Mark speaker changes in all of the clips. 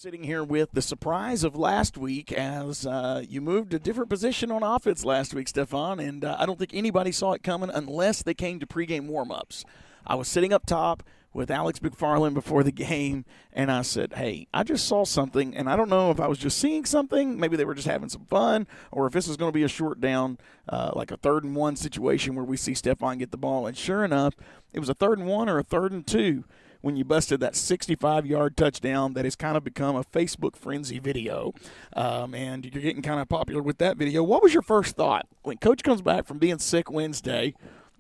Speaker 1: Sitting here with the surprise of last week as you moved a different position on offense last week, Stephon, and I don't think anybody saw it coming unless they came to pregame warm-ups. I was sitting up top with Alex McFarland before the game, and I said, hey, I just saw something, and I don't know if I was just seeing something, maybe they were just having some fun, or if this is going to be a short down, like a 3rd and 1 situation where we see Stephon get the ball. And sure enough, it was a 3rd and 1 or a 3rd and 2 when you busted that 65-yard touchdown that has kind of become a Facebook frenzy video, and you're getting kind of popular with that video. What was your first thought when Coach comes back from being sick Wednesday?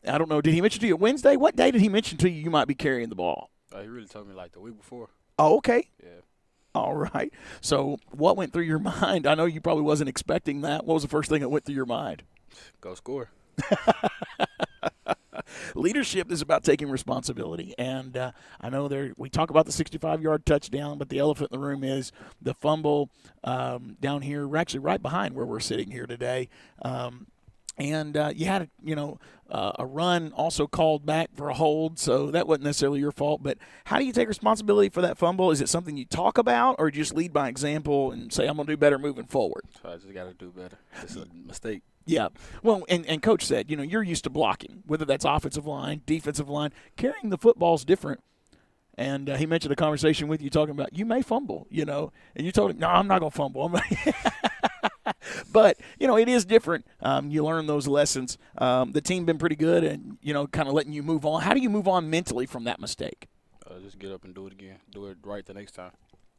Speaker 1: I don't know. Did he mention to you Wednesday? What day did he mention to you might be carrying the ball?
Speaker 2: He really told me like the week before.
Speaker 1: Oh, okay.
Speaker 2: Yeah.
Speaker 1: All right. So what went through your mind? I know you probably wasn't expecting that. What was the first thing that went through your mind?
Speaker 2: Go score.
Speaker 1: Leadership is about taking responsibility, and I know we talk about the 65-yard touchdown, but the elephant in the room is the fumble down here. We're actually right behind where we're sitting here today. And you had a run also called back for a hold, so that wasn't necessarily your fault. But how do you take responsibility for that fumble? Is it something you talk about, or just lead by example and say, I'm going to do better moving forward?
Speaker 2: So I just got to do better. It's a mistake.
Speaker 1: Yeah. Well, and Coach said, you're used to blocking, whether that's offensive line, defensive line. Carrying the football's different. And he mentioned a conversation with you talking about you may fumble, and you told him, no, I'm not going to fumble. But, it is different. You learn those lessons. The team been pretty good and, kind of letting you move on. How do you move on mentally from that mistake?
Speaker 2: Just get up and do it again. Do it right the next time.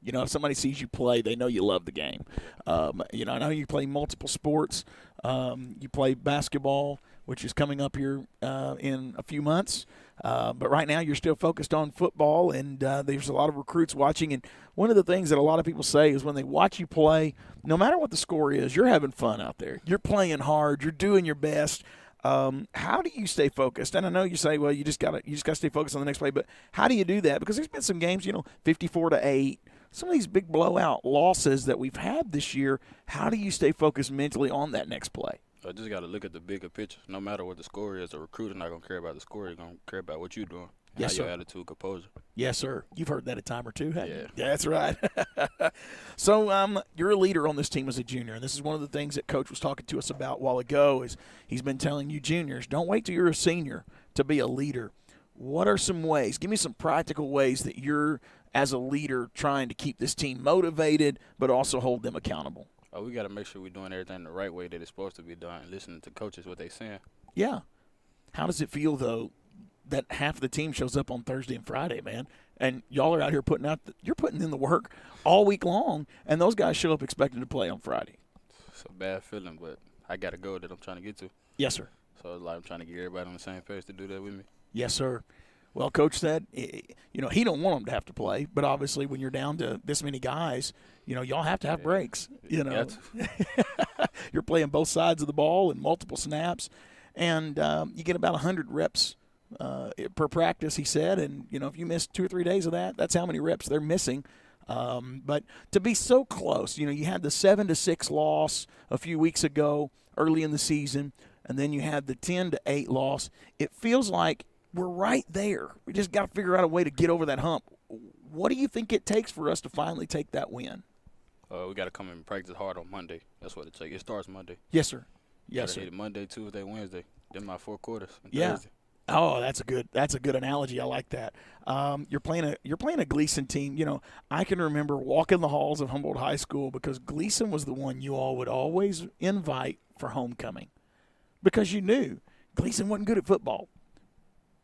Speaker 1: If somebody sees you play, they know you love the game. I know you play multiple sports. You play basketball, which is coming up here in a few months. But right now you're still focused on football, and there's a lot of recruits watching. And one of the things that a lot of people say is when they watch you play, no matter what the score is, you're having fun out there. You're playing hard. You're doing your best. How do you stay focused? And I know you say, well, you just got to stay focused on the next play. But how do you do that? Because there's been some games, 54-8. Some of these big blowout losses that we've had this year. How do you stay focused mentally on that next play?
Speaker 2: I just got to look at the bigger picture. No matter what the score is, a recruiter's not going to care about the score. He's going to care about what you're doing.
Speaker 1: Yes,
Speaker 2: how
Speaker 1: sir.
Speaker 2: Your attitude, composure.
Speaker 1: Yes, sir. You've heard that a time or two, haven't
Speaker 2: Yeah.
Speaker 1: you? Yeah, that's right. So you're a leader on this team as a junior, and this is one of the things that Coach was talking to us about a while ago is he's been telling you juniors, don't wait till you're a senior to be a leader. What are some ways? Give me some practical ways that you're, as a leader, trying to keep this team motivated but also hold them accountable.
Speaker 2: We got to make sure we're doing everything the right way that it's supposed to be done and listening to coaches, what they're saying.
Speaker 1: Yeah. How does it feel, though, that half the team shows up on Thursday and Friday, man, and y'all are out here you're putting in the work all week long, and those guys show up expecting to play on Friday?
Speaker 2: It's a bad feeling, but I got a goal that I'm trying to get to.
Speaker 1: Yes, sir.
Speaker 2: So it's like I'm trying to get everybody on the same page to do that with me.
Speaker 1: Yes, sir. Well, Coach said, he don't want them to have to play, but obviously when you're down to this many guys, y'all have to have breaks. You're playing both sides of the ball and multiple snaps, and you get about 100 reps per practice, he said, and, if you miss 2 or 3 days of that, that's how many reps they're missing. But to be so close, you had the 7-6 loss a few weeks ago early in the season, and then you had the 10-8 loss. It feels like we're right there. We just got to figure out a way to get over that hump. What do you think it takes for us to finally take that win?
Speaker 2: We got to come and practice hard on Monday. That's what it takes. It starts Monday.
Speaker 1: Yes, sir. Yes, sir.
Speaker 2: Hit it Monday, Tuesday, Wednesday. Then my 4 quarters.
Speaker 1: Yeah.
Speaker 2: Thursday.
Speaker 1: Oh, that's a good analogy. I like that. You're playing a Gleason team. I can remember walking the halls of Humboldt High School because Gleason was the one you all would always invite for homecoming because you knew Gleason wasn't good at football.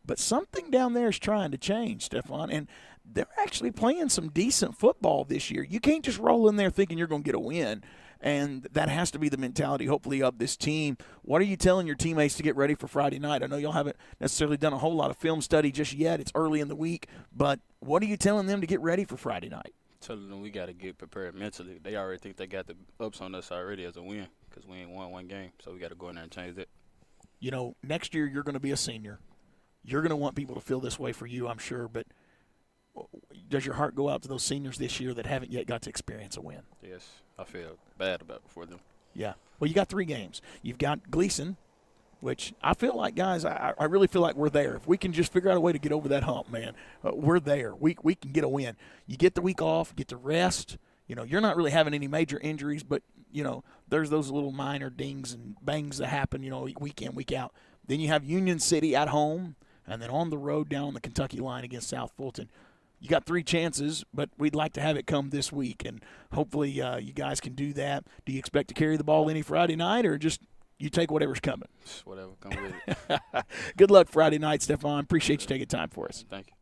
Speaker 1: But something down there is trying to change, Stephon, and they're actually playing some decent football this year. You can't just roll in there thinking you're going to get a win, and that has to be the mentality, hopefully, of this team. What are you telling your teammates to get ready for Friday night? I know y'all haven't necessarily done a whole lot of film study just yet. It's early in the week, but what are you telling them to get ready for Friday night?
Speaker 2: Telling them we got to get prepared mentally. They already think they got the ups on us already as a win because we ain't won one game, so we got to go in there and change that.
Speaker 1: Next year you're going to be a senior. You're going to want people to feel this way for you, I'm sure, but does your heart go out to those seniors this year that haven't yet got to experience a win?
Speaker 2: Yes, I feel bad about it for them.
Speaker 1: Yeah. Well, you got 3 games. You've got Gleason, which I feel like, guys, I really feel like we're there. If we can just figure out a way to get over that hump, man, we're there. We can get a win. You get the week off, get to rest, you're not really having any major injuries, but there's those little minor dings and bangs that happen, week in, week out. Then you have Union City at home, and then on the road down on the Kentucky line against South Fulton. You got 3 chances, but we'd like to have it come this week, and hopefully you guys can do that. Do you expect to carry the ball any Friday night, or just you take whatever's coming?
Speaker 2: Whatever, come with it.
Speaker 1: Good luck Friday night, Stephon. Appreciate you taking time for us.
Speaker 2: Thank you.